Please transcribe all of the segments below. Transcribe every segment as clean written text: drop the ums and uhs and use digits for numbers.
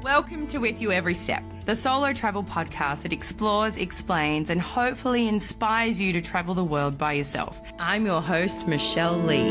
Welcome to With You Every Step, the solo travel podcast that explores, explains, and hopefully inspires you to travel the world by yourself. I'm your host, Michelle Lee.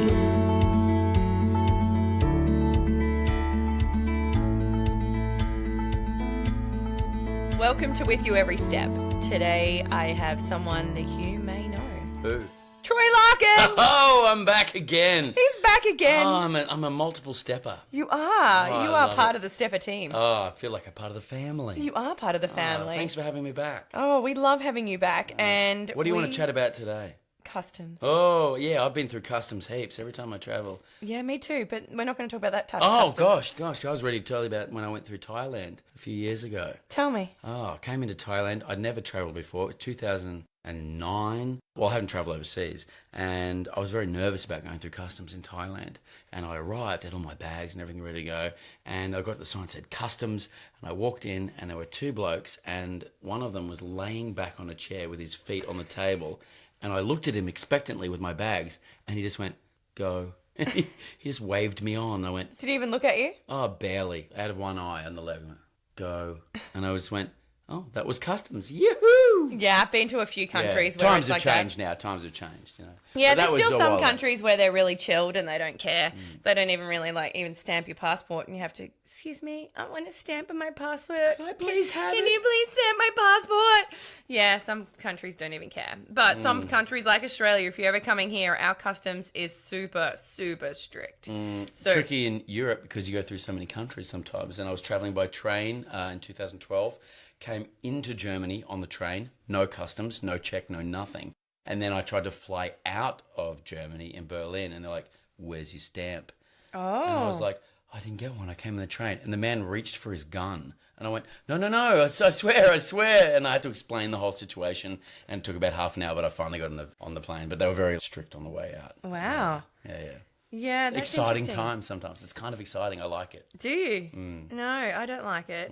Welcome to With You Every Step. Today I have someone that you may know. Who? Troy Larkin! Oh, I'm back again. He's back again. Oh, I'm a multiple stepper. You are. Oh, you I are love part it. of the Stepper team. Oh, I feel like a part of the family. You are part of the family. Thanks for having me back. Oh, we love having you back. And What do you want to chat about today? Customs. Oh, yeah, I've been through customs heaps every time I travel. Yeah, me too. But we're not going to talk about that type Oh, of customs. gosh, I was ready to tell you about when I went through Thailand a few years ago. Tell me. Oh, I came into Thailand. I'd never travelled before. 2009. Well, I haven't travelled overseas. And I was very nervous about going through customs in Thailand. And I arrived, had all my bags and everything ready to go. And I got the sign that said customs. And I walked in and there were two blokes. And one of them was laying back on a chair with his feet on the table. And I looked at him expectantly with my bags. And he just went, go. He just waved me on. I went, Did he even look at you? oh, barely. Out of one eye on the left. Went, go. And I just went, oh, that was customs. Yoo-hoo! Yeah, I've been to a few countries where Times it's have like changed that. now. Times have changed, you know. Yeah, But that there's was still a some while ago. countries where they're really chilled and they don't care. They don't even really even stamp your passport, and you have to, excuse me, I want a stamp on my passport. Can I please have Can it? you please stamp my passport? Yeah, some countries don't even care. But some countries like Australia, if you're ever coming here, our customs is super, super strict. So Tricky in Europe because you go through so many countries sometimes. And I was travelling by train in 2012. Came into Germany on the train, no customs, no check, no nothing. And then I tried to fly out of Germany in Berlin, and they're like, where's your stamp? Oh. And I was like, I didn't get one. I came in the train. And the man reached for his gun. And I went, no, I swear. And I had to explain the whole situation. And it took about half an hour, but I finally got on the plane. But they were very strict on the way out. Wow. Yeah. Yeah, that's Exciting interesting. time sometimes. It's kind of exciting. I like it. Do you? No, I don't like it.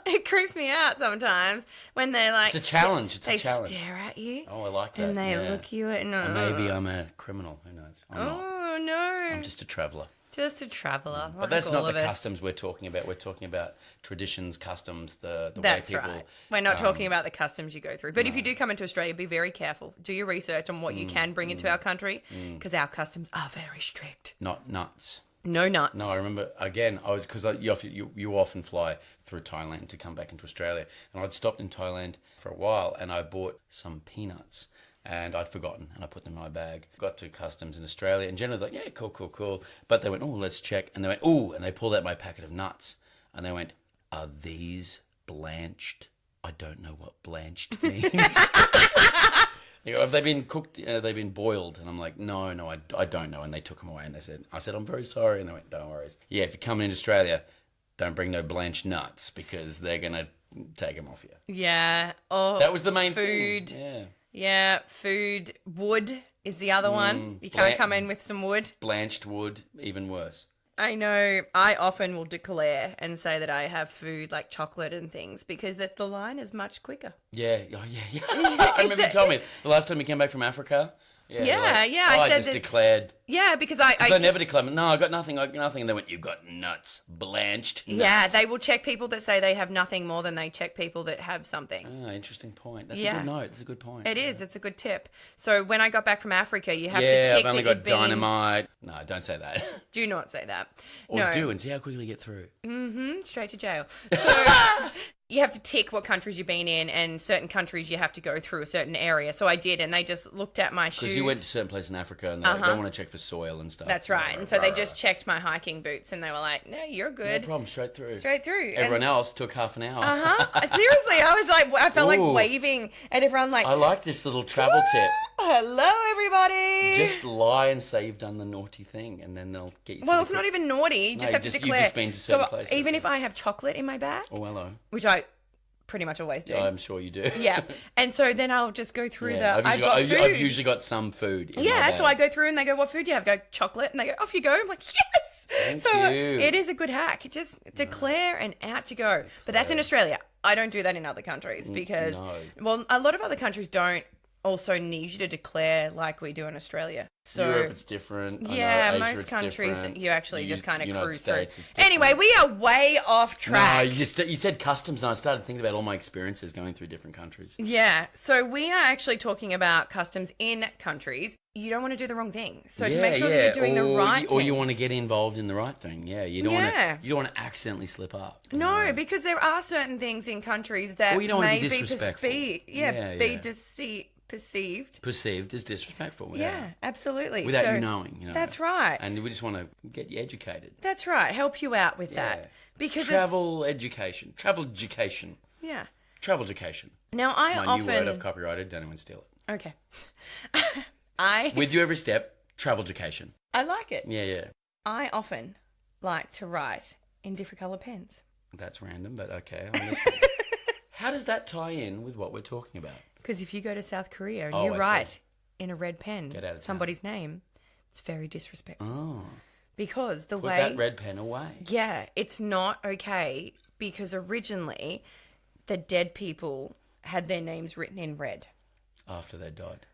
It creeps me out sometimes when they're like... It's a challenge. They stare at you. Oh, I like that. And they yeah. look you and... Or maybe I'm a criminal. Who knows? I'm not. Oh, no. I'm just a traveller. Just a traveller. But that's not the customs we're talking about. We're talking about traditions, customs, the way people... right. We're not talking about the customs you go through. But if you do come into Australia, be very careful. Do your research on what you can bring into our country, because our customs are very strict. Not nuts. No nuts. No, I remember, again, because you often fly through Thailand to come back into Australia. And I'd stopped in Thailand for a while and I bought some peanuts. And I'd forgotten, and I put them in my bag. Got to customs in Australia, and generally like, yeah, cool. But they went, oh, let's check. And they went, oh, and they pulled out my packet of nuts. And they went, are these blanched? I don't know what blanched means. They go, have they been cooked? They've been boiled. And I'm like, no, I don't know. And they took them away, and I said, I'm very sorry. And they went, don't worry. Yeah, if you're coming into Australia, don't bring no blanched nuts, because they're going to take them off you. Yeah. Oh, That was the main food. thing. Yeah. Yeah, food. Wood is the other one. You can't come in with some wood. Blanched wood, even worse. I know. I often will declare and say that I have food like chocolate and things, because the line is much quicker. Yeah. I remember you told me the last time you came back from Africa. Yeah. I said just declared. Yeah, because I never declared. No, I got nothing. And they went, you've got nuts, blanched nuts. Yeah, they will check people that say they have nothing more than they check people that have something. Ah, interesting point. That's a good note. That's a good point. It is. It's a good tip. So when I got back from Africa, you have to Yeah, tick I've only that got you've been... dynamite. No, don't say that. Do not say that. Or no. do, and see how quickly you get through. Straight to jail. So you have to tick what countries you've been in, and certain countries you have to go through a certain area. So I did, and they just looked at my shoes. Because you went to certain places in Africa, and they don't want to check for soil and stuff. That's right. And so they just checked my hiking boots, and they were like, no, you're good. No problem, straight through. Straight through. Everyone else took half an hour. Seriously, I was like, I felt Ooh. like waving at everyone like, I like this little travel tip. hello, everybody. Just lie and say you've done the naughty thing, and then they'll get you. Well, it's not even naughty. You just have to declare. You've just been to certain places. Even if I have chocolate in my bag, Oh, hello. which I pretty much always do. I'm sure you do. Yeah. And so then I'll just go through I've usually got some food. In my bag. So I go through and they go, what food do you have? I go, chocolate. And they go, off you go. I'm like, yes. Thank so you. it is a good hack. Just declare and out you go. But that's in Australia. I don't do that in other countries because, well, a lot of other countries don't also need you to declare like we do in Australia. So Europe, it's different. yeah, I know Asia, most it's countries different. you actually just kind of United cruise through. States, it's different. Anyway, we are way off track. No, you said customs, and I started thinking about all my experiences going through different countries. Yeah, so we are actually talking about customs in countries. You don't want to do the wrong thing. So to make sure that you're doing the right thing. Or you want to get involved in the right thing. Yeah, you don't want to accidentally slip up. No, because there are certain things in countries that you don't may want to be be disrespectful. Perceived as disrespectful. Yeah, absolutely. Without you knowing. That's right. And we just want to get you educated. That's right. Help you out with that. Because Travel education. Yeah. Travel education. Now, It's my new word. I've copyrighted. Don't anyone steal it. Okay. With you every step, travel education. I like it. Yeah. I often like to write in different colour pens. That's random, but okay. I'm listening. How does that tie in with what we're talking about? Because if you go to South Korea and you write in a red pen somebody's name, it's very disrespectful. Oh. Because Put that red pen away. Yeah, it's not okay because originally the dead people had their names written in red. After they died.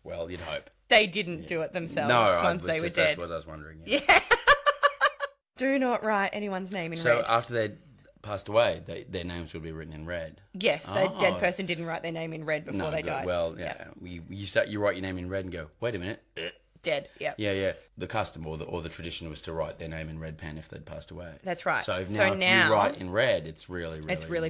Well, you'd hope. They didn't do it themselves once they were dead. That's what I was wondering. Yeah. Do not write anyone's name in red. So after they passed away, their names would be written in red. Yes, the dead person didn't write their name in red before they died. Well, yeah. You write your name in red and go, wait a minute. Dead, yeah. Yeah. The custom or the tradition was to write their name in red pen if they'd passed away. That's right. So now if you write in red, it's really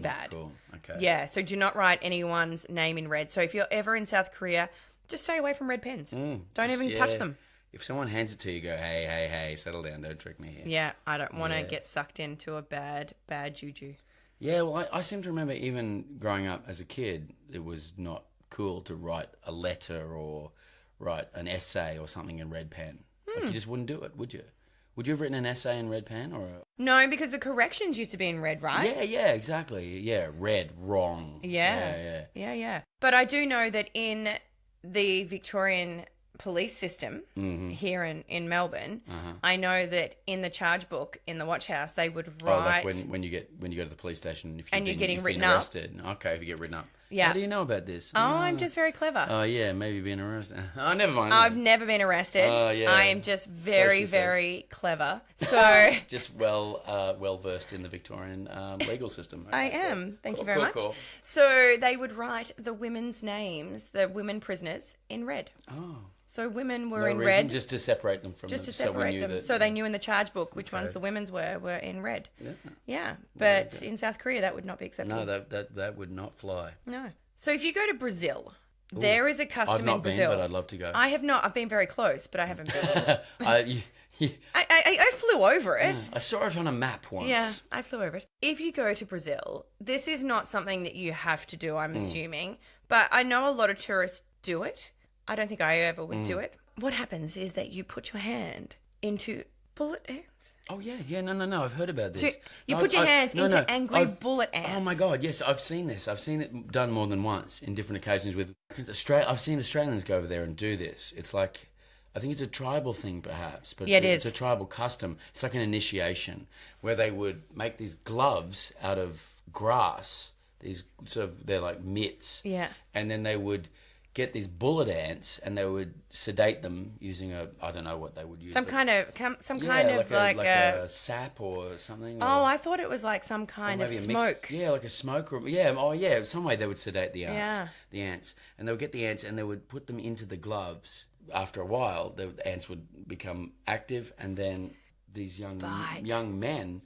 bad. Cool. Okay. Yeah, so do not write anyone's name in red. So if you're ever in South Korea, just stay away from red pens. Don't even touch them. If someone hands it to you, go, hey, settle down, don't trick me here. Yeah, I don't want to get sucked into a bad juju. Yeah, well, I seem to remember even growing up as a kid, it was not cool to write a letter or write an essay or something in red pen. Like you just wouldn't do it, would you? Would you have written an essay in red pen or? No, because the corrections used to be in red, right? Yeah, exactly. Yeah, red, wrong. Yeah. But I do know that in the Victorian police system here in Melbourne, I know that in the charge book in the watch house they would write. Like when you go to the police station, if you're getting written arrested. Okay, if you get written up. Yeah. How do you know about this? Oh, I'm just very clever. Oh, yeah, maybe being arrested. Oh, never mind. I've never been arrested. Oh, yeah. I am just very, very clever. So just well versed in the Victorian legal system. Okay, I am. Thank you very much. Cool. So they would write the women's names, the women prisoners, in red. Oh. So women were in reason, red. Just to separate them from Just to separate them. So they knew in the charge book which ones the women's were in red. Yeah. But in South Korea, that would not be acceptable. No, that would not fly. No. So if you go to Brazil, there is a custom in Brazil. I've not been, but I'd love to go. I have not. I've been very close, but I haven't been. I flew over it. I saw it on a map once. Yeah, I flew over it. If you go to Brazil, this is not something that you have to do, I'm assuming. But I know a lot of tourists do it. I don't think I ever would do it. What happens is that you put your hand into bullet ants. Oh, yeah, no, I've heard about this. You put your hands into angry bullet ants. Oh, my God, yes, I've seen this. I've seen it done more than once in different occasions with I've seen Australians go over there and do this. It's like, I think it's a tribal thing perhaps, but it's a tribal custom. It's like an initiation where they would make these gloves out of grass, these they're like mitts. Yeah. And then they would get these bullet ants and they would sedate them using I don't know what they would use. Some kind of like a sap or something. Oh, I thought it was like some kind of smoke. Like a smoke. Some way they would sedate the ants. The ants. And they would get the ants and they would put them into the gloves. After a while, the ants would become active and then these young men,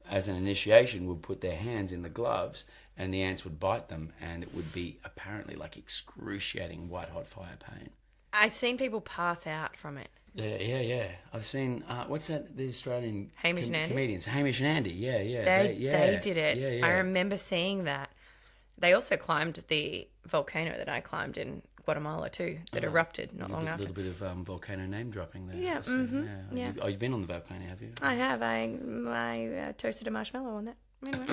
as an initiation, would put their hands in the gloves and the ants would bite them and it would be apparently like excruciating white-hot fire pain. I've seen people pass out from it. Yeah. I've seen, what's that, the Australian Hamish and Andy? Comedians. Hamish and Andy, yeah. They did it. Yeah. I remember seeing that. They also climbed the volcano that I climbed in Guatemala too, that erupted not long after. A little bit of volcano name dropping there. Yeah, yeah. You've been on the volcano, have you? I have. I toasted a marshmallow on that. Anyway.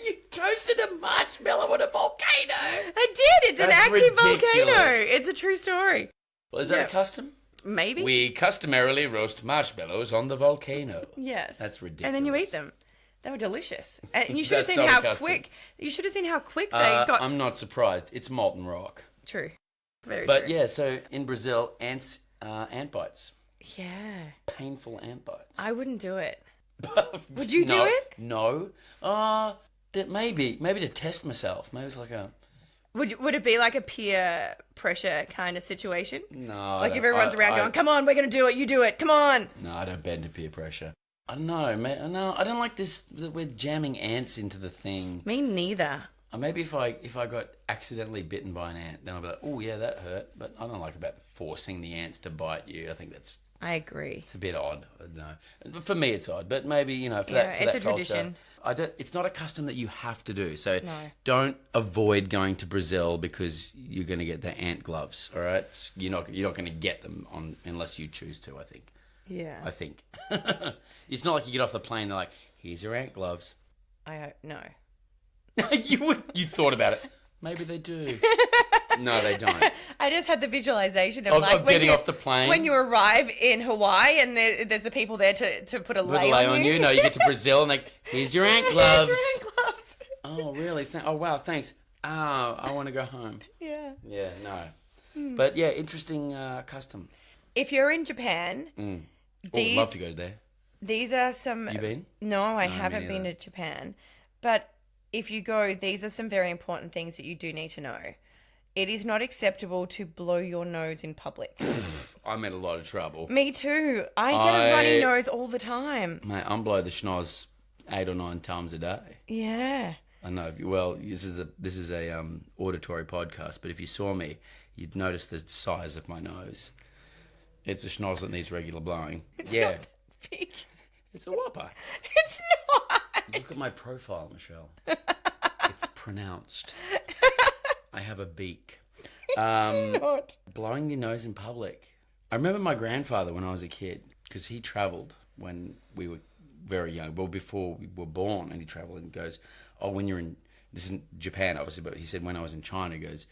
You toasted a marshmallow on a volcano? I did. It's an active volcano. It's a true story. Well, is that a custom? Maybe. We customarily roast marshmallows on the volcano. Yes. That's ridiculous. And then you eat them. They were delicious. And you should have That's seen not a how custom. quick. You should have seen how quick they got. I'm not surprised. It's molten rock. True. Very But true. yeah, so in Brazil, ant bites. Yeah. Painful ant bites. I wouldn't do it. Would you do it? No. Maybe to test myself. Maybe it's like a... Would it be like a peer pressure kind of situation? No. Like if everyone's around going, come on, we're going to do it, you do it, come on. No, I don't bend to peer pressure. I don't know, man. No, I don't like this, that we're jamming ants into the thing. Me neither. Maybe if I got accidentally bitten by an ant, then I'll be like, oh yeah, that hurt. But I don't like about forcing the ants to bite you. I think I agree. it's a bit odd. I don't know. For me, it's odd. But maybe, for Yeah, that it's a culture, tradition. It's not a custom that you have to do. So No. don't avoid going to Brazil because you're going to get the ant gloves. All right, you're not going to get them on unless you choose to. I think. Yeah. I think. It's not like you get off the plane and they're like, here's your ant gloves. No. You thought about it. Maybe they do. No, they don't. I just had the visualization of Of getting off the plane. When you arrive in Hawaii and there's the people there to put a Put lay a lay on on you. you. No, you get to Brazil and like, here's your ant gloves. Here's your ant gloves. Oh, really? Oh, wow, thanks. I want to go home. Yeah. Yeah, no. But yeah, interesting custom. If you're in Japan, I'd love to go there. these are some... You been? No, I me haven't been to neither. Japan. But if you go, these are some very important things that you do need to know. It is not acceptable to blow your nose in public. I'm in a lot of trouble. Me too. I get a runny nose all the time. Mate, I'm blow the schnoz 8 or 9 times a day. Yeah. I know. Well, this is a auditory podcast, but if you saw me, you'd notice the size of my nose. It's a schnoz that needs regular blowing. It's not big. It's a whopper. It's not. Look at my profile, Michelle. It's pronounced. I have a beak. Not. Blowing your nose in public. I remember my grandfather when I was a kid, because he travelled when we were very young, well, before we were born, and he travelled and goes, oh, when you're in, this isn't Japan, obviously, but he said when I was in China, he goes,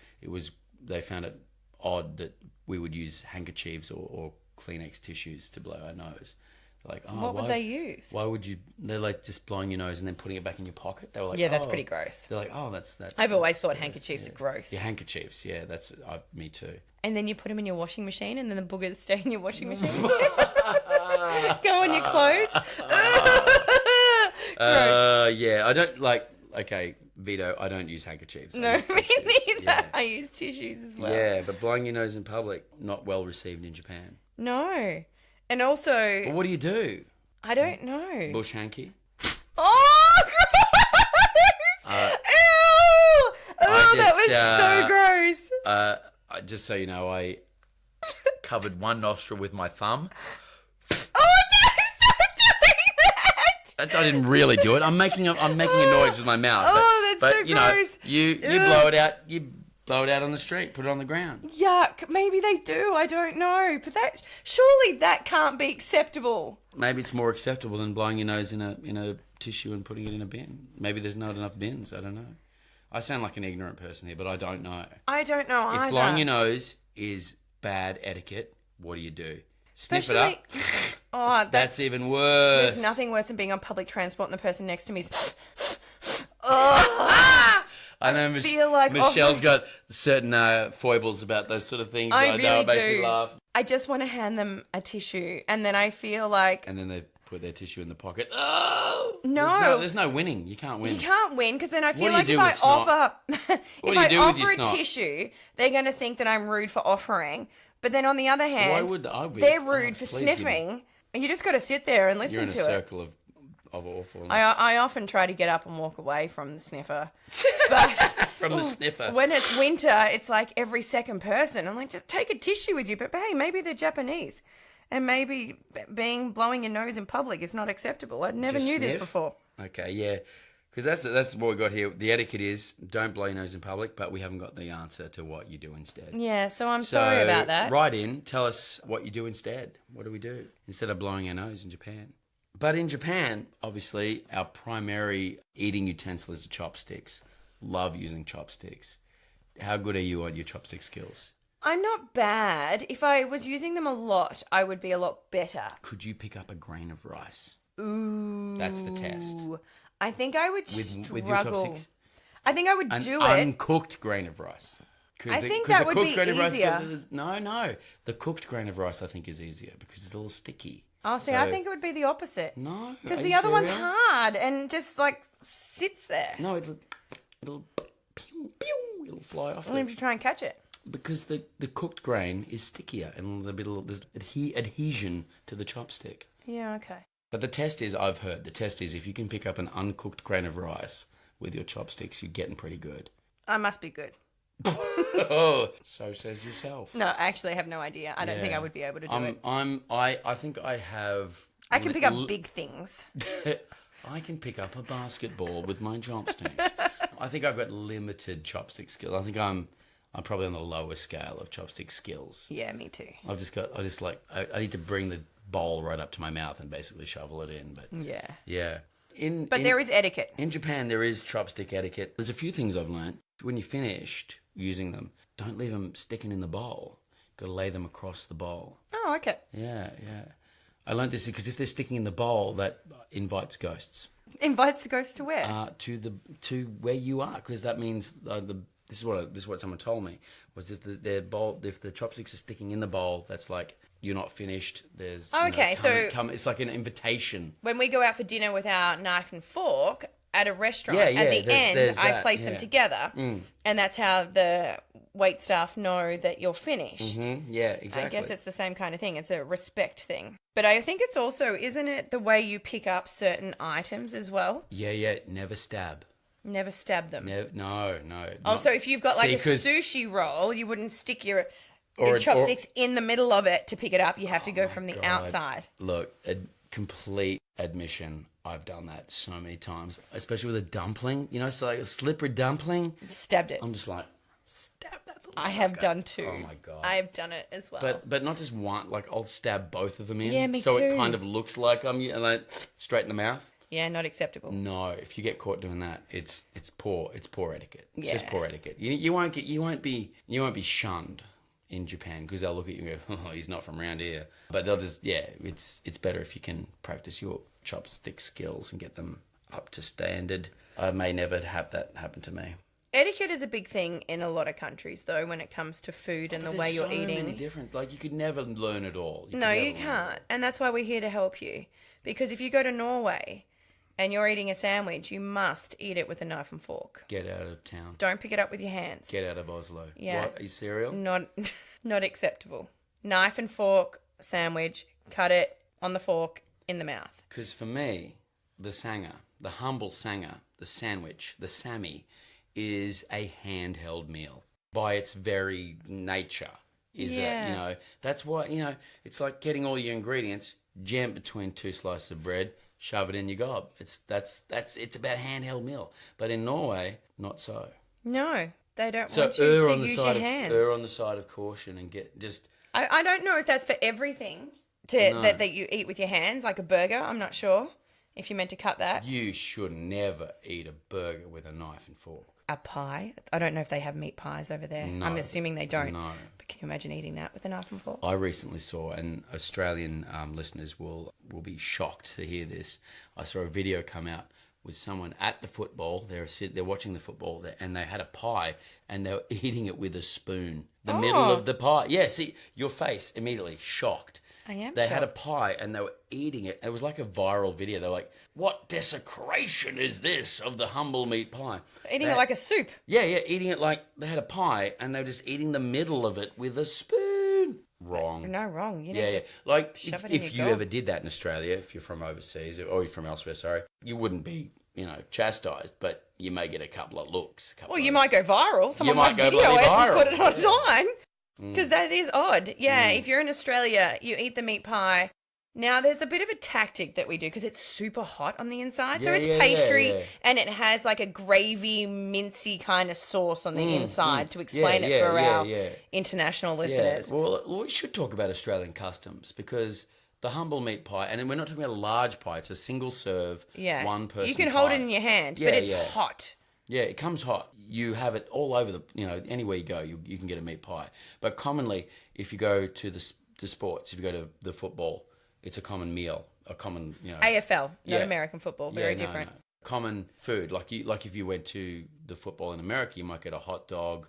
they found it odd that we would use handkerchiefs or Kleenex tissues to blow our nose. Like, oh, What would they use? Why would you? They're like just blowing your nose and then putting it back in your pocket. They were like, Yeah, that's oh. pretty gross. They're like, oh, that's. I've always thought gross, handkerchiefs yeah. are gross. Yeah, handkerchiefs. Yeah, that's me too. And then you put them in your washing machine and then the boogers stay in your washing machine. Go on your clothes. Gross. Yeah, I don't like. Okay, Vito, I don't use handkerchiefs. I No, use me tissues. neither. Yeah. I use tissues as well. Yeah, but blowing your nose in public, not well received in Japan. No. And also, Well, what do you do? I don't know. Bush hanky? Oh, gross! Ew! Oh, that was so gross. Just so you know, I covered one nostril with my thumb. Oh, no, stop doing that! I didn't really do it. I'm making a noise with my mouth. Oh, that's so you know, gross. you blow it out. You blow it out on the street. Put it on the ground. Yuck. Maybe they do. I don't know. But surely that can't be acceptable. Maybe it's more acceptable than blowing your nose in a tissue and putting it in a bin. Maybe there's not enough bins. I don't know. I sound like an ignorant person here, but I don't know. I don't know either. If blowing your nose is bad etiquette, what do you do? Sniff it up? Oh, That's even worse. There's nothing worse than being on public transport and the person next to me is... Oh, I know feel like Michelle's got certain foibles about those sort of things. I know really it makes do. me laugh. I just want to hand them a tissue and then I feel like... And then they put their tissue in the pocket. Oh! No. There's no winning. You can't win. You can't win because then I feel do you like do if I with snot? offer... What if do you I do with your offer a snot? tissue, they're going to think that I'm rude for offering. But then on the other hand, Why would I be? they're rude for please give me- sniffing. And you just got to sit there and You're listen in a to it. circle of awfulness. I often try to get up and walk away from the sniffer. But From the sniffer. when it's winter, it's like every second person. I'm like, just take a tissue with you. But hey, maybe they're Japanese. And maybe blowing your nose in public is not acceptable. I never Just knew this sniff? before. Okay, yeah. Because that's what we got here. The etiquette is don't blow your nose in public, but we haven't got the answer to what you do instead. Yeah, so I'm sorry about that. Write in, tell us what you do instead. What do we do instead of blowing our nose in Japan? But in Japan, obviously, our primary eating utensil is the chopsticks. Love using chopsticks. How good are you on your chopstick skills? I'm not bad. If I was using them a lot, I would be a lot better. Could you pick up a grain of rice? Ooh. That's the test. I think I would With your struggle. chopsticks? I think I would An do it. uncooked grain of rice. I think that would be easier. No. The cooked grain of rice I think is easier because it's a little sticky. Oh, see, I think it would be the opposite. No. Because Are the you other one's serious? hard and just like sits there. No, it'll pew, pew, it'll fly off. What if you try and catch it? Because the cooked grain is stickier and there's adhesion to the chopstick. Yeah, okay. But the test is if you can pick up an uncooked grain of rice with your chopsticks, you're getting pretty good. I must be good. Oh, so says yourself. No, I actually have no idea. I don't think I would be able to do it. I think I have. I can pick up big things. I can pick up a basketball with my chopsticks. I think I've got limited chopstick skills. I think I'm probably on the lower scale of chopstick skills. Yeah, me too. I need to bring the bowl right up to my mouth and basically shovel it in. But yeah. But there is etiquette. In Japan, there is chopstick etiquette. There's a few things I've learned. When you're finished using them, don't leave them sticking in the bowl. Got to lay them across the bowl. Oh, okay. Yeah. I learned this because if they're sticking in the bowl, that invites ghosts. Invites the ghost to where? To where you are, because that means this is what someone told me was if the chopsticks are sticking in the bowl, that's like you're not finished. There's come. It's like an invitation. When we go out for dinner with our knife and fork at a restaurant, at the end, I place them together, and that's how the wait staff know that you're finished. Mm-hmm. Yeah, exactly. I guess it's the same kind of thing. It's a respect thing. But I think it's also, isn't it, the way you pick up certain items as well? Yeah. Never stab. Never stab them. No. Oh, so if you've got like a sushi roll, you wouldn't stick your chopsticks in the middle of it to pick it up. You have to go from the outside. Look, a complete admission. I've done that so many times, especially with a dumpling. You know, so like a slippery dumpling. Stabbed it. I'm just like, stab that little I sucker. have done too. Oh my God. I have done it as well. But not just one. Like I'll stab both of them in. Yeah, me so too. it kind of looks like I'm like straight in the mouth. Yeah, not acceptable. No, if you get caught doing that, it's poor etiquette. It's Yeah. just poor etiquette. You won't be shunned in Japan because they'll look at you and go, oh, he's not from around here. But they'll just it's better if you can practice your chopstick skills and get them up to standard. I may never have that happen to me. Etiquette is a big thing in a lot of countries, though, when it comes to food and the way you're eating. There's so many different. Like you could never learn it all. No, you can't, and that's why we're here to help you. Because if you go to Norway and you're eating a sandwich, you must eat it with a knife and fork. Get out of town. Don't pick it up with your hands. Get out of Oslo. Yeah. What? Are you serial? Not acceptable. Knife and fork sandwich. Cut it on the fork in the mouth. Because for me, the humble sanger, the sandwich, the Sammy, is a handheld meal by its very nature. That's why, it's like getting all your ingredients, jam between two slices of bread, shove it in your gob. It's about handheld meal. But in Norway, not so. No, they don't want you to use your hands. Err on the side of caution and I don't know if that's for everything that you eat with your hands, like a burger. I'm not sure if you're meant to cut that. You should never eat a burger with a knife and fork. A pie? I don't know if they have meat pies over there. No, I'm assuming they don't. No. But can you imagine eating that with a knife and fork? I recently saw, and Australian listeners will be shocked to hear this. I saw a video come out with someone at the football. They're watching the football, and they had a pie, and they were eating it with a spoon. The middle of the pie. Yeah, see, your face immediately shocked. I am They shocked. had a pie, and they were eating it. It was like a viral video. They're like, what desecration is this of the humble meat pie? Eating it like a soup. Yeah, eating it like they had a pie, and they were just eating the middle of it with a spoon. Wrong. No, wrong. You need to like shove it in if your you gob. ever did that in Australia, if you're from overseas or you're from elsewhere, sorry, you wouldn't be, chastised, but you may get a couple of looks. You might go viral. Someone might go video bloody it viral. and put it online. Because that is odd. Yeah, if you're in Australia, you eat the meat pie. Now, there's a bit of a tactic that we do because it's super hot on the inside. So it's pastry and it has like a gravy, mincy kind of sauce on the inside to explain it for our international listeners. Yeah. Well, we should talk about Australian customs because the humble meat pie, and we're not talking about a large pie, it's a single serve, one person You can pie. hold it in your hand, but it's hot. Yeah, it comes hot. You have it all over anywhere you go, you can get a meat pie. But commonly, if you go to the sports, if you go to the football, it's a common meal a common, AFL, not Yeah. American football, very no, different. no. Common food. Like if you went to the football in America, you might get a hot dog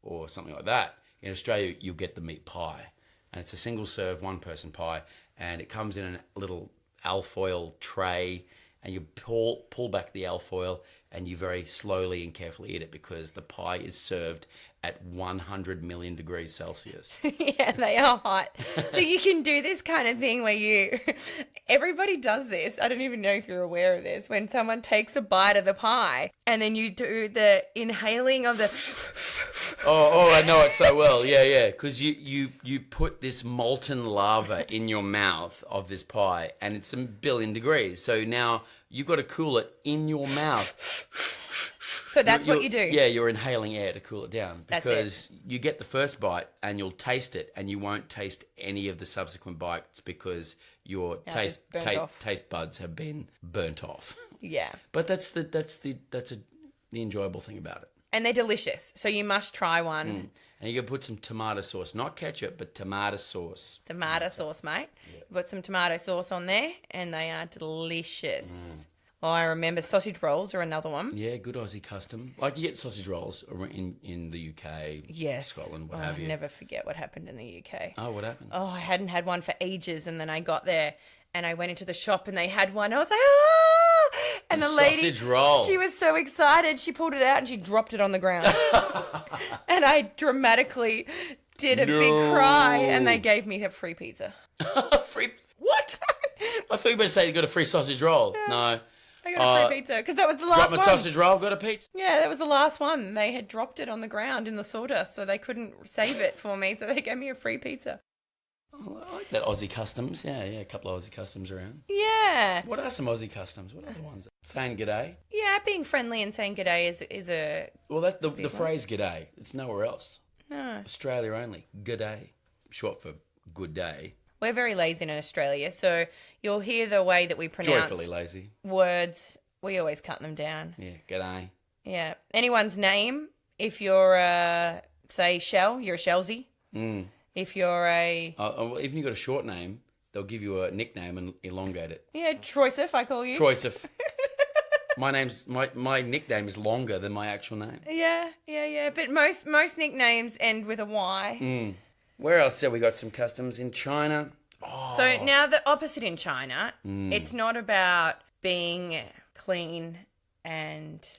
or something like that. In Australia, you'll get the meat pie. And it's a single serve, one person pie. And it comes in a little alfoil tray. And you pull back the alfoil and you very slowly and carefully eat it because the pie is served at 100 million degrees Celsius. Yeah, they are hot. So you can do this kind of thing where everybody does this. I don't even know if you're aware of this. When someone takes a bite of the pie and then you do the inhaling of the... Oh, I know it so well. Yeah. Because you put this molten lava in your mouth of this pie and it's a billion degrees. So now you've got to cool it in your mouth. So that's what you do. Yeah, you're inhaling air to cool it down. That's Because you get the first bite and you'll taste it and you won't taste any of the subsequent bites because your taste buds have been burnt off. Yeah. But that's the enjoyable thing about it. And they're delicious. So you must try one. And you can put some tomato sauce, not ketchup, but tomato sauce. Tomato sauce, mate. Yeah. Put some tomato sauce on there and they are delicious. Oh, I remember sausage rolls are another one. Yeah, good Aussie custom. Like you get sausage rolls in the UK, yes. Scotland, what have you. I never forget what happened in the UK. Oh, what happened? Oh, I hadn't had one for ages and then I got there and I went into the shop and they had one. I was like, ah! And the lady, sausage roll. She was so excited. She pulled it out and she dropped it on the ground. And I dramatically did a big cry and they gave me a free pizza. Free? What? I thought you were going to say you got a free sausage roll. Yeah. No. I got a free pizza because that was the last one. Drop my sausage roll, got a pizza. Yeah, that was the last one. They had dropped it on the ground in the sawdust, so they couldn't save it for me, so they gave me a free pizza. Oh, I like that Aussie customs. Yeah, a couple of Aussie customs around. Yeah. What are some Aussie customs? What are the ones? Saying g'day? Yeah, being friendly and saying g'day is a... Well, the phrase g'day, it's nowhere else. No. Australia only. G'day. Short for good day. We're very lazy in Australia, so you'll hear the way that we pronounce Joyfully lazy. words. We always cut them down. Yeah, g'day. Yeah. Anyone's name, if you're, say, Shell, you're a Shellsy. If you're a... Even you got a short name, they'll give you a nickname and elongate it. Yeah, Troysif, I call you. Troysif. My nickname is longer than my actual name. Yeah. But most nicknames end with a Y. Where else have we got some customs? In China. Oh. So now the opposite in China, it's not about being clean and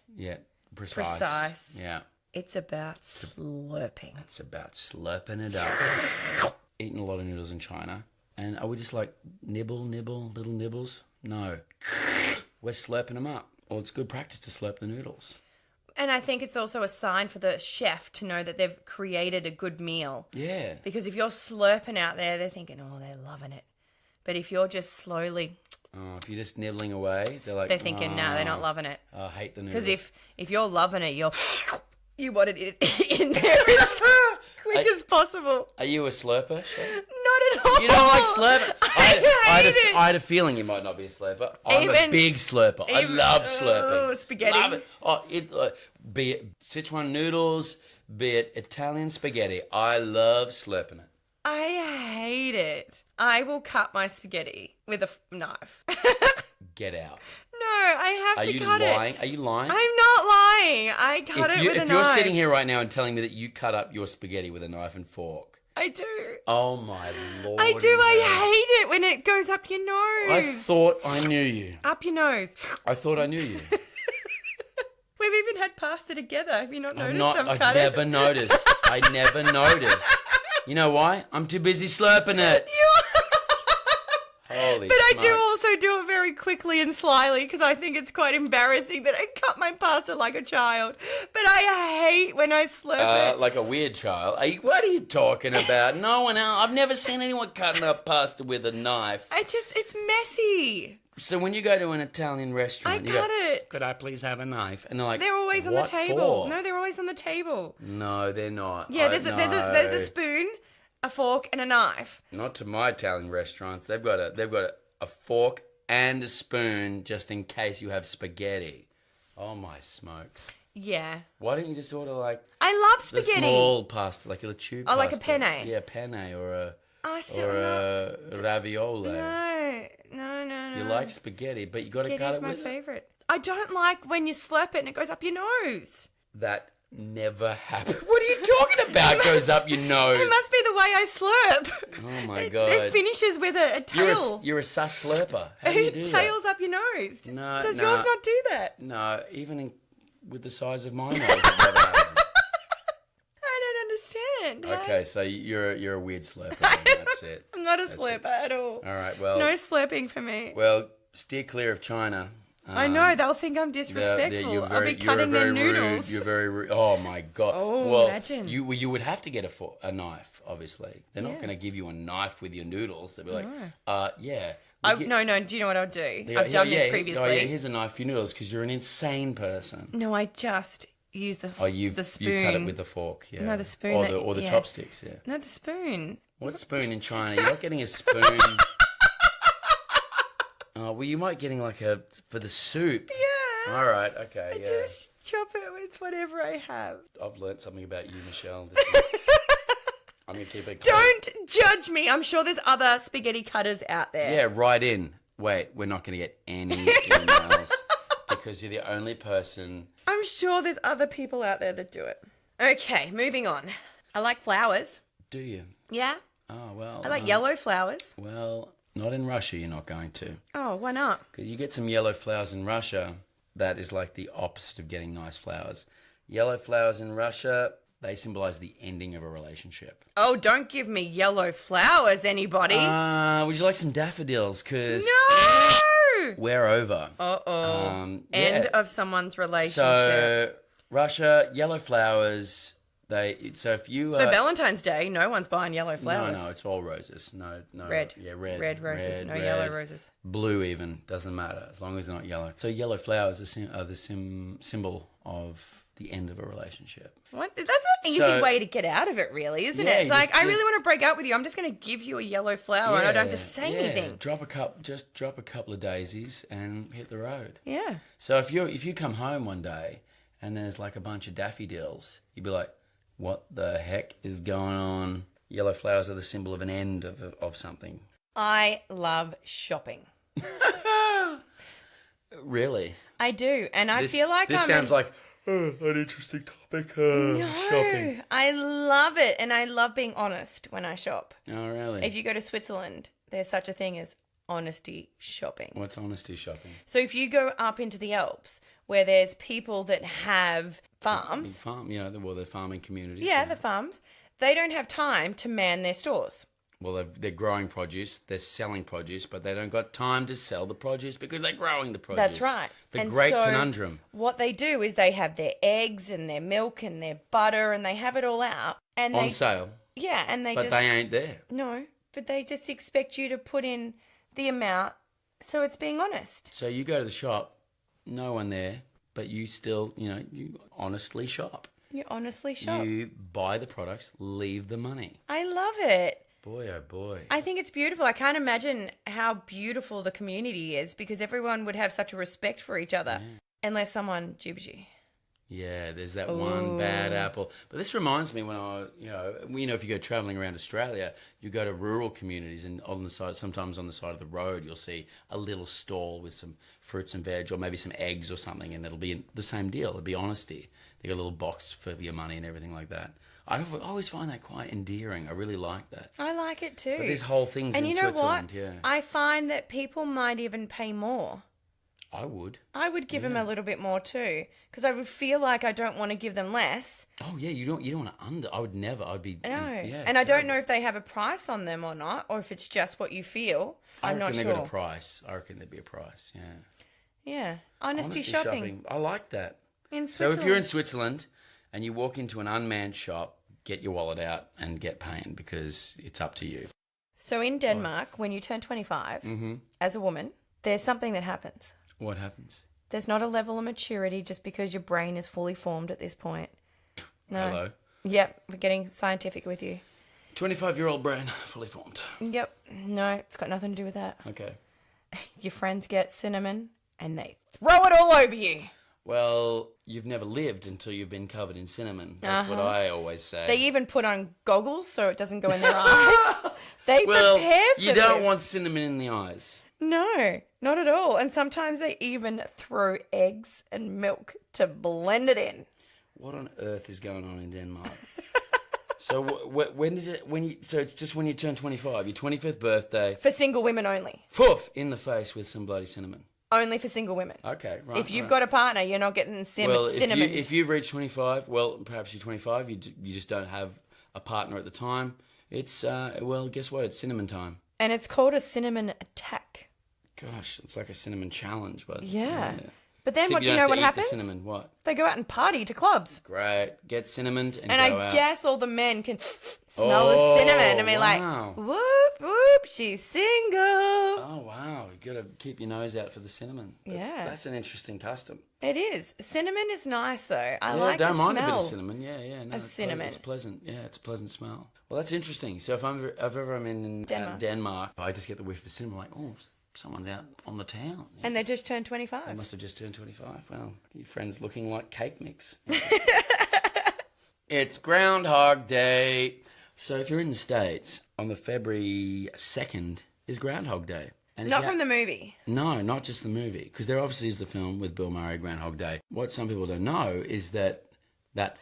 precise. Yeah. It's about slurping. It's about slurping it up. Eating a lot of noodles in China. And are we just like nibble, little nibbles? No. We're slurping them up. Well, it's good practice to slurp the noodles. And I think it's also a sign for the chef to know that they've created a good meal. Yeah. Because if you're slurping out there, they're thinking, oh, they're loving it. But if you're just slowly... Oh, if you're just nibbling away, they're like... They're thinking, no, they're not loving it. I hate the noodles. Because if you're loving it, you want it in there as quick as possible. Are you a slurper, Chef? Not at all. You don't like slurper? I I had a feeling you might not be a slurper. I'm a big slurper. I love slurping. Oh, spaghetti. Love it. Oh, be it Sichuan noodles, be it Italian spaghetti. I love slurping it. I hate it. I will cut my spaghetti with a knife. Get out. No, I have to cut it. Are you lying? Are you lying? I'm not lying. I cut it with a knife. If you're sitting here right now and telling me that you cut up your spaghetti with a knife and fork. I do. Oh my Lord. I do. I hate it when it goes up your nose. I thought I knew you. Up your nose. I thought I knew you. We've even had pasta together. Have you not noticed? I never noticed. I never noticed. You know why? I'm too busy slurping it. Holy But smokes. I do also do it very quickly and slyly because I think it's quite embarrassing that I cut my pasta like a child. But I hate when I slurp it. Like a weird child. What are you talking about? No one else. I've never seen anyone cutting up pasta with a knife. It's messy. So when you go to an Italian restaurant, I cut it. Could I please have a knife? And they're like, they're always on the what table. for? No, they're always on the table. No, they're not. Yeah, there's a spoon, a fork, and a knife. Not to my Italian restaurants. They've got a fork and a spoon just in case you have spaghetti. Oh my smokes. Yeah. Why don't you just order like I love spaghetti. The small pasta, like a tube pasta. Oh, like a penne. Yeah, penne or a Oh, ravioli. No. No. You like spaghetti, but you got to cut Spaghetti's it my with it. favourite. I don't like when you slurp it and it goes up your nose. That never happened. What are you talking about? It goes up your nose. It must be the way I slurp. Oh my It God. finishes with a tail. You're a sus slurper. How do you do Tails up your nose. No, Does no. yours not do that? that? No, even with the size of my nose, it never happened. I don't understand. How- Okay, so you're a weird slurper. Then. That's it. I'm not a slurper at all. All right, well, No slurping for me. well, steer clear of China. I know, they'll think I'm disrespectful. I'll be cutting their noodles. Rude. You're very rude. Oh my God. Oh, well, imagine. You would have to get a knife, obviously. They're not going to give you a knife with your noodles. They'll be like, yeah. No, do you know what I'll do? They go, I've done this Oh previously. yeah, here's a knife for your noodles because you're an insane person. No, I just use the spoon. You cut it with the fork, yeah. No, the spoon Or the yeah. chopsticks, yeah. No, the spoon. What spoon in China? You're not getting a spoon. Oh, well, you might getting like for the soup. Yeah. All right, okay, I yeah. just chop it with whatever I have. I've learnt something about you, Michelle. This week. I'm going to keep it clean. Don't judge me. I'm sure there's other spaghetti cutters out there. Yeah, right in. Wait, we're not going to get any emails because you're the only person. I'm sure there's other people out there that do it. Okay, moving on. I like flowers. Do you? Yeah. Oh, well. I like yellow flowers. Well, not in Russia, you're not going to. Oh, why not? Because you get some yellow flowers in Russia, that is like the opposite of getting nice flowers. Yellow flowers in Russia, they symbolize the ending of a relationship. Oh, don't give me yellow flowers, anybody. Would you like some daffodils? Because No! we're over. Uh-oh. Yeah. End of someone's relationship. So, Russia, yellow flowers. So if you So Valentine's Day, no one's buying yellow flowers. No, it's all roses. No, Red. Yeah, red. Red roses, no red. yellow roses. Blue even doesn't matter as long as they're not yellow. So yellow flowers are the symbol of the end of a relationship. What? That's an easy way to get out of it, really, isn't Yeah, it? It's like, just- I really want to break up with you. I'm just going to give you a yellow flower and I don't have to say anything. Drop a couple of daisies and hit the road. Yeah. So if you come home one day and there's like a bunch of daffodils, you'd be like, what the heck is going on? Yellow flowers are the symbol of an end of something. I love shopping. Really? I do. And I feel like this sounds like an interesting topic. Shopping. I love it. And I love being honest when I shop. Oh, really? If you go to Switzerland, there's such a thing as honesty shopping. What's honesty shopping? So if you go up into the Alps where there's people that have farms. The farming communities. Yeah, the farms. They don't have time to man their stores. Well, they're growing produce, they're selling produce, but they don't got time to sell the produce because they're growing the produce. That's right. The great conundrum. What they do is they have their eggs and their milk and their butter and they have it all out. And On sale. Yeah, and But they ain't there. No, but they just expect you to put in the amount, so it's being honest. So you go to the shop, no one there, but you still, you honestly shop. You honestly shop. You buy the products, leave the money. I love it. Boy, oh boy. I think it's beautiful. I can't imagine how beautiful the community is because everyone would have such a respect for each other unless someone jibbed you. Yeah, there's that one bad apple. But this reminds me when if you go traveling around Australia, you go to rural communities and sometimes on the side of the road, you'll see a little stall with some fruits and veg or maybe some eggs or something, and it'll be the same deal. It'll be honesty. They got a little box for your money and everything like that. I always find that quite endearing. I really like that. I like it too. But there's whole things in Switzerland, yeah. I find that people might even pay more. I would. I would give them a little bit more too, because I would feel like I don't want to give them less. Oh yeah, you don't want to I would never. I'd be. No, yeah, and I don't know if they have a price on them or not, or if it's just what you feel. I'm not sure. I reckon they got a price. I reckon there'd be a price. Yeah. Yeah, honesty shopping. I like that. In So Switzerland. if you're in Switzerland and you walk into an unmanned shop, get your wallet out and get paying because it's up to you. So in Denmark, when you turn 25, as a woman, there's something that happens. What happens? There's not a level of maturity just because your brain is fully formed at this point. No. Hello. Yep, we're getting scientific with you. 25-year-old brain, fully formed. Yep. No, it's got nothing to do with that. Okay. Your friends get cinnamon and they throw it all over you. Well, you've never lived until you've been covered in cinnamon. That's what I always say. They even put on goggles so it doesn't go in their eyes. They prepare for you don't this. want cinnamon in the eyes. No, not at all. And sometimes they even throw eggs and milk to blend it in. What on earth is going on in Denmark? So when is it? So it's just when you turn 25, your 25th birthday. For single women only. Poof! In the face with some bloody cinnamon. Only for single women. Okay, right. If you've got a partner, you're not getting cinnamon. If you've reached 25, well, perhaps you're 25. You just don't have a partner at the time. It's guess what? It's cinnamon time. And it's called a cinnamon attack. Gosh, it's like a cinnamon challenge, but yeah. But then except do you know what happens? The cinnamon, what? They go out and party to clubs. Great. Get cinnamoned and go out. I guess all the men can smell the cinnamon and be like, whoop, whoop, she's single. Oh, wow. You got to keep your nose out for the cinnamon. That's an interesting custom. It is. Cinnamon is nice, though. I like the smell. Don't mind a bit of cinnamon. Yeah. No, of cinnamon. It's pleasant. Yeah, it's a pleasant smell. Well, that's interesting. So if I'm in Denmark, I just get the whiff of cinnamon, like, oh, someone's out on the town. Yeah. And they just turned 25. They must have just turned 25. Well, your friend's looking like cake mix. It's Groundhog Day. So if you're in the States, on the February 2nd is Groundhog Day. And not from the movie. No, not just the movie. Because there obviously is the film with Bill Murray, Groundhog Day. What some people don't know is that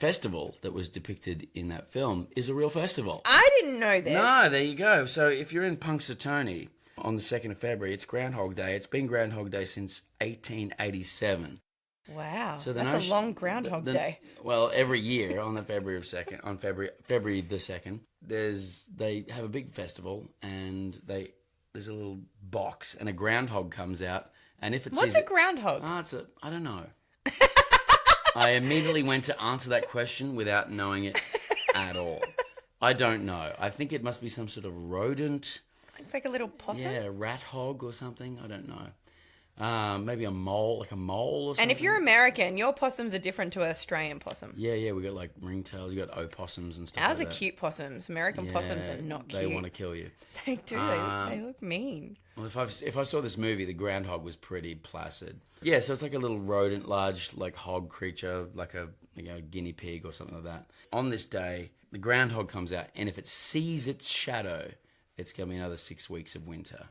festival that was depicted in that film is a real festival. I didn't know this. No, there you go. So if you're in Punxsutawney on the 2nd of February, it's Groundhog Day. It's been Groundhog Day since 1887. Wow, so that's a long Groundhog Day. Well, every year on the February the 2nd, they have a big festival and there's a little box and a groundhog comes out, and if it what's a groundhog? I don't know. I immediately went to answer that question without knowing it at all. I don't know. I think it must be some sort of rodent. It's like a little possum? Yeah, a rat hog or something. I don't know. Maybe a mole, like a mole or something. And if you're American, your possums are different to an Australian possum. Yeah, we got like ringtails, you got opossums and stuff Ours like are that. cute possums. American possums are not cute. They want to kill you. They do. They look mean. Well, if I saw this movie, the groundhog was pretty placid. Yeah, so it's like a little rodent, large like hog creature, like a guinea pig or something like that. On this day, the groundhog comes out, and if it sees its shadow, it's going to be another 6 weeks of winter.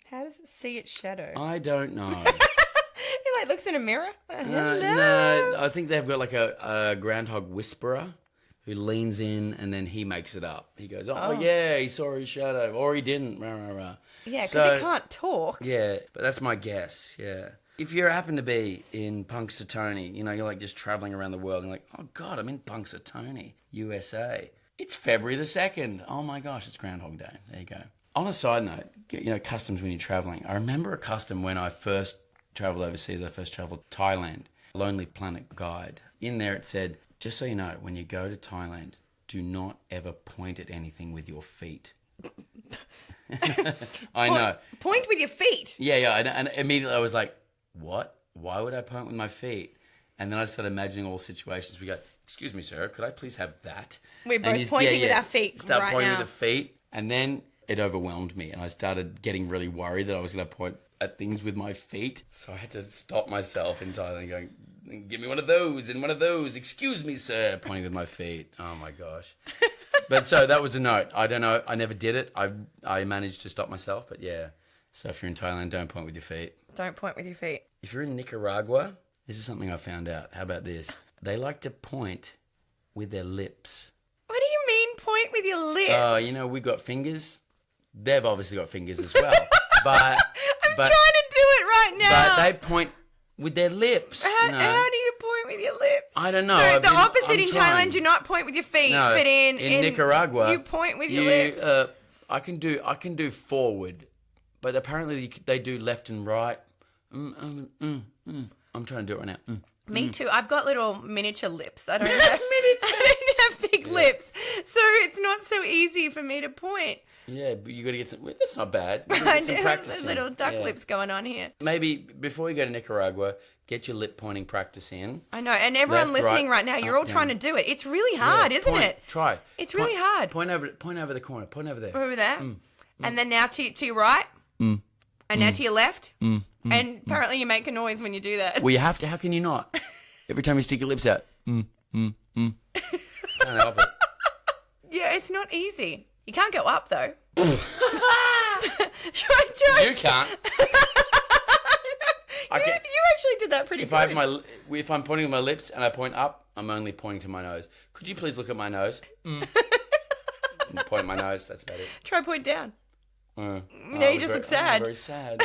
How does it see its shadow? I don't know. It like looks in a mirror? No, I think they've got like a groundhog whisperer who leans in and then he makes it up. He goes, oh. Yeah, he saw his shadow. Or he didn't. Rah, rah, rah. Yeah, because he can't talk. Yeah, but that's my guess, yeah. If you happen to be in Punxsutawney, you're like just traveling around the world and you're like, oh God, I'm in Punxsutawney, USA. It's February the 2nd. Oh my gosh, it's Groundhog Day. There you go. On a side note, customs when you're traveling. I remember a custom when I first traveled overseas. I first traveled to Thailand. Lonely Planet Guide. In there it said, just so you know, when you go to Thailand, do not ever point at anything with your feet. I know. Point with your feet? Yeah. And immediately I was like, what? Why would I point with my feet? And then I started imagining all situations. We go, excuse me, sir, could I please have that? We're both pointing with our feet Start right pointing now. with the feet. And then it overwhelmed me. And I started getting really worried that I was going to point at things with my feet. So I had to stop myself in Thailand going, give me one of those and one of those. Excuse me, sir. Pointing with my feet. Oh, my gosh. But so that was a note. I don't know. I never did it. I managed to stop myself. But yeah. So if you're in Thailand, don't point with your feet. Don't point with your feet. If you're in Nicaragua, this is something I found out. How about this? They like to point with their lips. What do you mean point with your lips? We've got fingers. They've obviously got fingers as well. But I'm trying to do it right now. But they point with their lips. How do you point with your lips? I don't know. So the opposite in Thailand, do not point with your feet. No, but in Nicaragua, you point with your lips. I can do forward, but apparently they do left and right. I'm trying to do it right now. Me too. I've got little miniature lips. I don't have big lips, so it's not so easy for me to point. Yeah, but you got to get some. That's not bad. I do have the little duck lips going on here. Maybe before you go to Nicaragua, get your lip pointing practice in. I know, and everyone listening right now, you're all trying to do it. It's really hard, isn't it? Try. It's really hard. Point over the corner. Point over there. Over there, and then now to your right, and now to your left, and apparently you make a noise when you do that. Well, you have to. How can you not? Every time you stick your lips out. Can't help it. Yeah, it's not easy. You can't go up, though. You can't. You actually did that pretty good. If I'm pointing with my lips and I point up, I'm only pointing to my nose. Could you please look at my nose? Point at my nose. That's about it. Try point down. No, you just look sad. Very sad.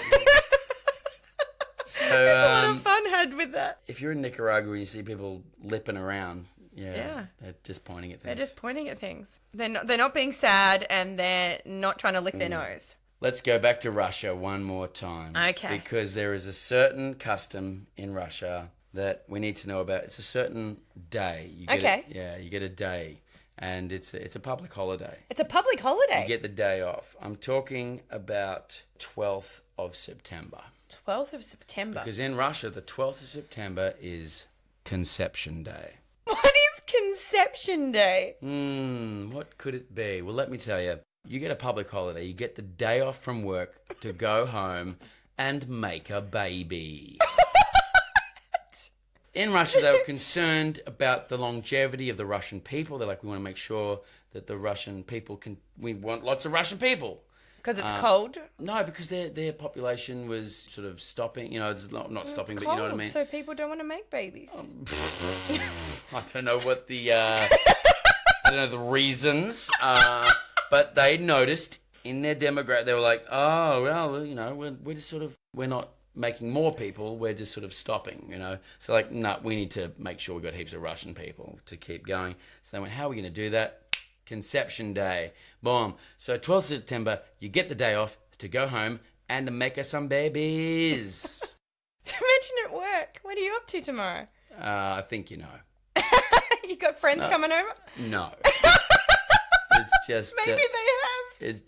So, There's a lot of fun had with that. if you're in Nicaragua and you see people lipping around, Yeah. they're just pointing at things. They're just pointing at things. They're not being sad, and they're not trying to lick their nose. Let's go back to Russia one more time. Okay. Because there is a certain custom in Russia that we need to know about. It's a certain day. You get you get a day, and it's a public holiday. It's a public holiday. You get the day off. I'm talking about 12th of September. 12th of September. Because in Russia, the 12th of September is Conception Day. What is Conception Day? What could it be? Well, let me tell you. You get a public holiday. You get the day off from work to go home and make a baby. In Russia, they were concerned about the longevity of the Russian people. They're like, we want to make sure that the Russian people we want lots of Russian people. Because it's cold? No, because their population was sort of stopping. It's not stopping, It's but you know what I cold, mean? so people don't want to make babies. I don't know what the reasons, but they noticed in their demographic, they were like, oh, well, we're just sort of, we're not making more people, we're just sort of stopping, So like, no, we need to make sure we've got heaps of Russian people to keep going. So they went, how are we going to do that? Conception Day. Boom. So 12th September, you get the day off to go home and to make us some babies. So imagine at work. What are you up to tomorrow? I think you know. You got friends coming over? No. It's just... Maybe they have.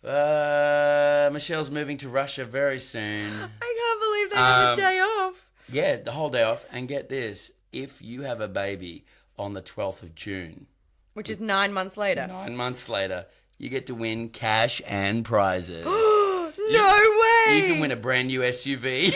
Whoa! Michelle's moving to Russia very soon. I can't believe they have a day off. Yeah, the whole day off. And get this, if you have a baby on the 12th of June... Which is 9 months later. 9 months later, you get to win cash and prizes. No way! You can win a brand new SUV.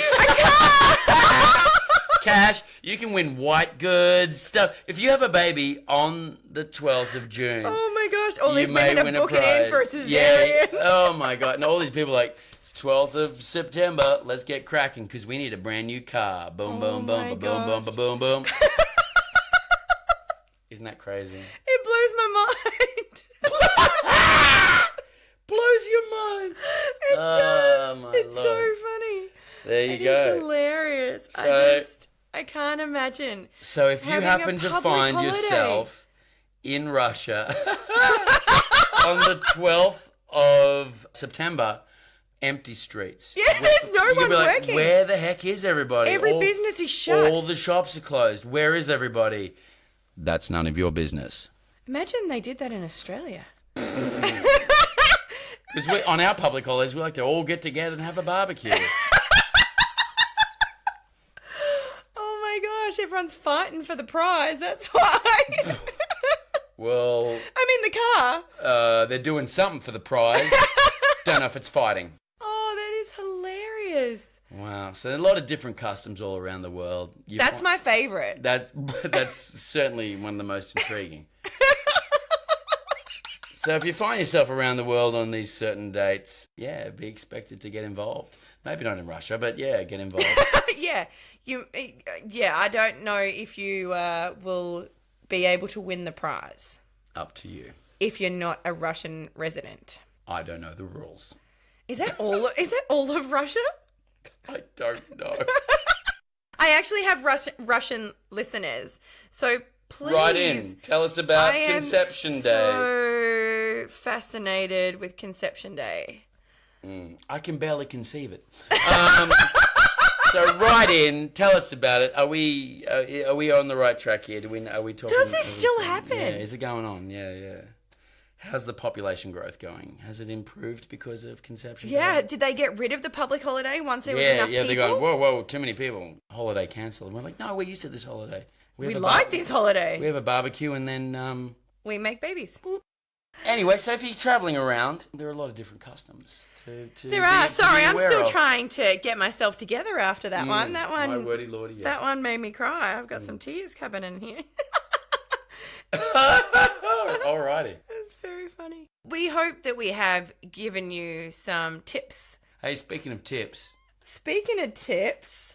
Cash. You can win white goods, stuff. If you have a baby on the 12th of June... Oh my gosh, all these may women win are booking in for a cesarean. Yeah. Oh my God. And all these people are like, 12th of September, let's get cracking because we need a brand new car. Boom, boom, boom, boom, boom, boom, boom, boom. Isn't that crazy? It blows my mind. Blows your mind. It does. My It's Lord. so funny. There you go. It's hilarious. So- I can't imagine. So if you having a happen to public find holiday. yourself in Russia on the 12th of September, empty streets. Yeah, there's no You could one be like, working. where the heck is everybody? Every business is shut. All the shops are closed. Where is everybody? That's none of your business. Imagine they did that in Australia. Because on our public holidays, we like to all get together and have a barbecue. Oh my gosh, everyone's fighting for the prize. That's why. Well, I'm in the car. they're doing something for the prize. Don't know if it's fighting. Oh, that is hilarious. Wow. So a lot of different customs all around the world. That's my favorite. That's certainly one of the most intriguing. So if you find yourself around the world on these certain dates, yeah, be expected to get involved. Maybe not in Russia, but yeah, get involved. Yeah, I don't know if you will be able to win the prize Up to you. if you're not a Russian resident. I don't know the rules. Is that all? Is that all of Russia? I don't know. I actually have Russian listeners, so please. Write in. Tell us about I Conception am Day. so fascinated with Conception Day. I can barely conceive it. So write in. Tell us about it. Are we on the right track here? Are we talking? Does this still happen? Yeah. Is it going on? Yeah. How's the population growth going? Has it improved because of Conception Yeah, Day? did they get rid of the public holiday once there was Yeah, enough people? they're going, whoa, too many people. Holiday cancelled. And we're like, no, we're used to this holiday. We like this holiday. We have a barbecue and then... We make babies. Anyway, so if you're travelling around, there are a lot of different customs. There are. Sorry, I'm still trying to get myself together after that one. That one, my wordy lordy, yes. That one made me cry. I've got some tears coming in here. Alrighty. That's very funny. We hope that we have given you some tips. Hey, speaking of tips.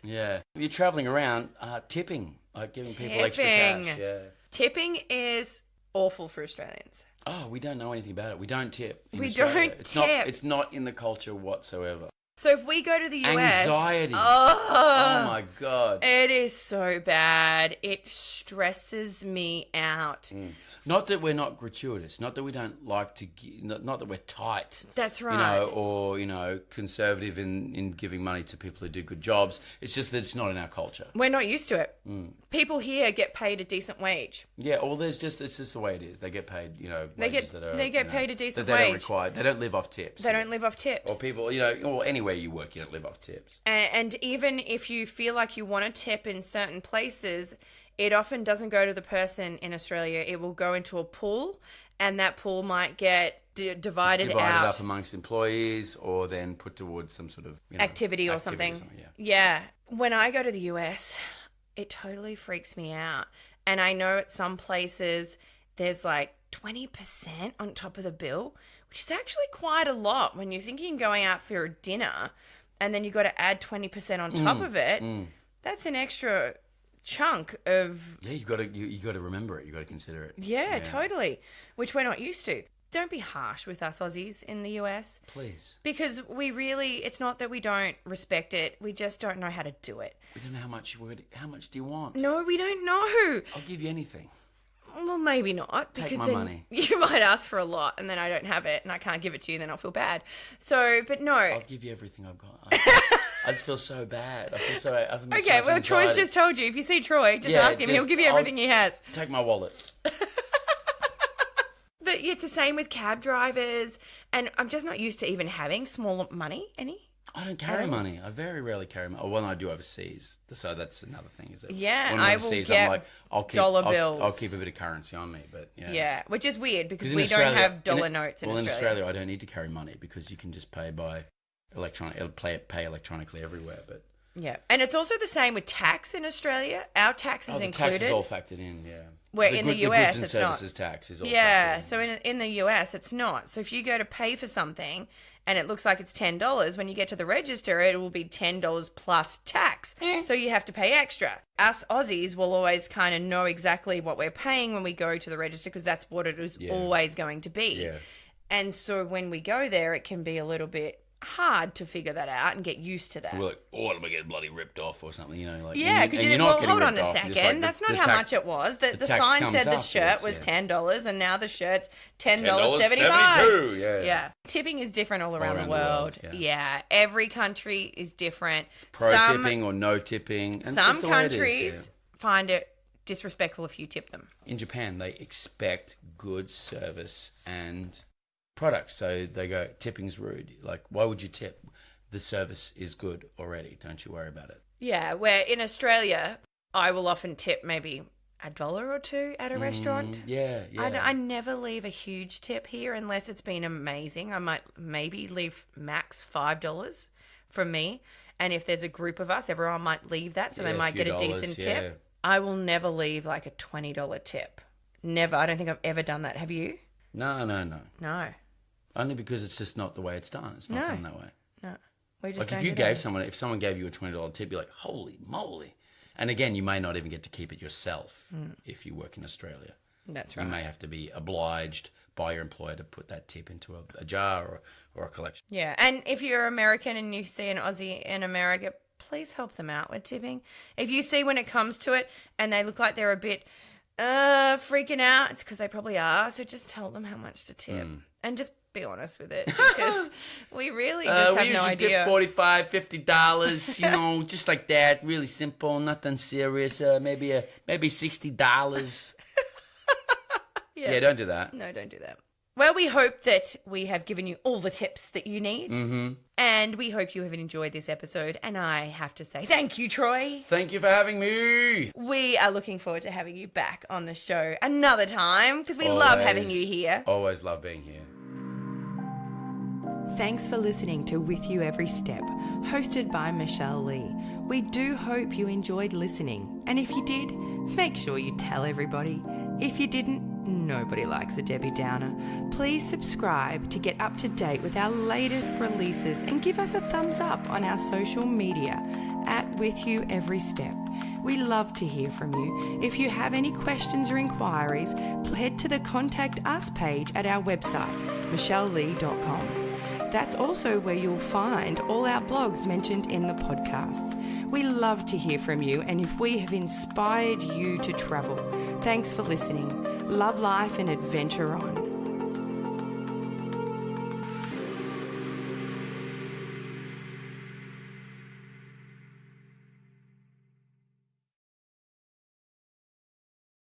Yeah. If you're travelling around, tipping. Like giving people extra cash. Yeah. Tipping is awful for Australians. Oh, we don't know anything about it. We don't tip. We don't tip. It's not in the culture whatsoever. So if we go to the US... Anxiety. Oh my God. It is so bad. It stresses me out. Not that we're not gratuitous. Not that we don't like to... Not that we're tight. That's right. Or conservative in giving money to people who do good jobs. It's just that it's not in our culture. We're not used to it. People here get paid a decent wage. Yeah, well, it's just the way it is. They get paid, they get paid a decent that wage. They don't require. They don't live off tips. They don't live off tips. Or people, or anywhere you work, you don't live off tips. And even if you feel like you want to tip in certain places, it often doesn't go to the person in Australia. It will go into a pool, and that pool might get divided up amongst employees, or then put towards some sort of activity or something. Yeah. When I go to the US, it totally freaks me out. And I know at some places there's like 20% on top of the bill, which is actually quite a lot when you're thinking going out for a dinner, and then you've got to add 20% on top of it. That's an extra chunk of... Yeah, you got to remember it. You got to consider it. Yeah, totally. Which we're not used to. Don't be harsh with us Aussies in the US. Please. Because it's not that we don't respect it. We just don't know how to do it. We don't know how much do you want? No, we don't know. I'll give you anything. Well, maybe not. Take because my then money. You might ask for a lot, and then I don't have it, and I can't give it to you, then I'll feel bad. So, but no. I'll give you everything I've got. I just feel so bad. I feel so... Okay, well, Troy's just told you. If you see Troy, just ask him. He'll give you everything he has. Take my wallet. But it's the same with cab drivers, and I'm just not used to even having small money, I don't carry money. I very rarely carry money. Well, I do overseas. So that's another thing. Is that yeah, when I will get dollar bills. I'll keep a bit of currency on me, but yeah. Yeah, which is weird because we don't have dollar notes in Australia. Well, in Australia, I don't need to carry money because you can just pay by pay electronically everywhere. But yeah, and it's also the same with tax in Australia. Our tax is included. Tax is all factored in. Yeah. Where in the US, the goods and services tax is all factored in. So in the US, it's not. So if you go to pay for something and it looks like it's $10, when you get to the register, it will be $10 plus tax. So you have to pay extra. Us Aussies will always kind of know exactly what we're paying when we go to the register because that's what it is always going to be. Yeah. And so when we go there, it can be a little bit hard to figure that out and get used to that. We're like, am I getting bloody ripped off or something? Yeah, because you're not hold on a second. That's not how much it was. The sign said the shirt was $10, and now the shirt's $10.75. Yeah. Tipping is different all around the world. Yeah, every country is different. It's pro-tipping or no tipping. And some countries find it disrespectful if you tip them. In Japan, they expect good service and product, so they go, tipping's rude. Like, why would you tip? The service is good already. Don't you worry about it. Yeah, where in Australia, I will often tip maybe $1 or $2 at a restaurant. Yeah. I never leave a huge tip here unless it's been amazing. I might maybe leave max $5 from me. And if there's a group of us, everyone might leave that, so they might get a decent tip. I will never leave like a $20 tip. Never. I don't think I've ever done that. Have you? No. No. Only because it's just not the way it's done. It's not done that way. No. We just like if someone gave you a $20 tip, you're like, holy moly. And again, you may not even get to keep it yourself if you work in Australia. That's right. You may have to be obliged by your employer to put that tip into a jar or a collection. Yeah, and if you're American and you see an Aussie in America, please help them out with tipping. If you see when it comes to it and they look like they're a bit freaking out, it's because they probably are. So just tell them how much to tip and just be honest with it because we really just have no idea. We usually tip $45, $50, just like that. Really simple, nothing serious. Maybe $60. Yeah, don't do that. No, don't do that. Well, we hope that we have given you all the tips that you need. Mm-hmm. And we hope you have enjoyed this episode. And I have to say thank you, Troy. Thank you for having me. We are looking forward to having you back on the show another time because we love having you here. Always love being here. Thanks for listening to With You Every Step, hosted by Michelle Lee. We do hope you enjoyed listening. And if you did, make sure you tell everybody. If you didn't, nobody likes a Debbie Downer. Please subscribe to get up to date with our latest releases and give us a thumbs up on our social media at With You Every Step. We love to hear from you. If you have any questions or inquiries, head to the Contact Us page at our website, michellelee.com. That's also where you'll find all our blogs mentioned in the podcast. We love to hear from you, and if we have inspired you to travel, thanks for listening. Love life and adventure on.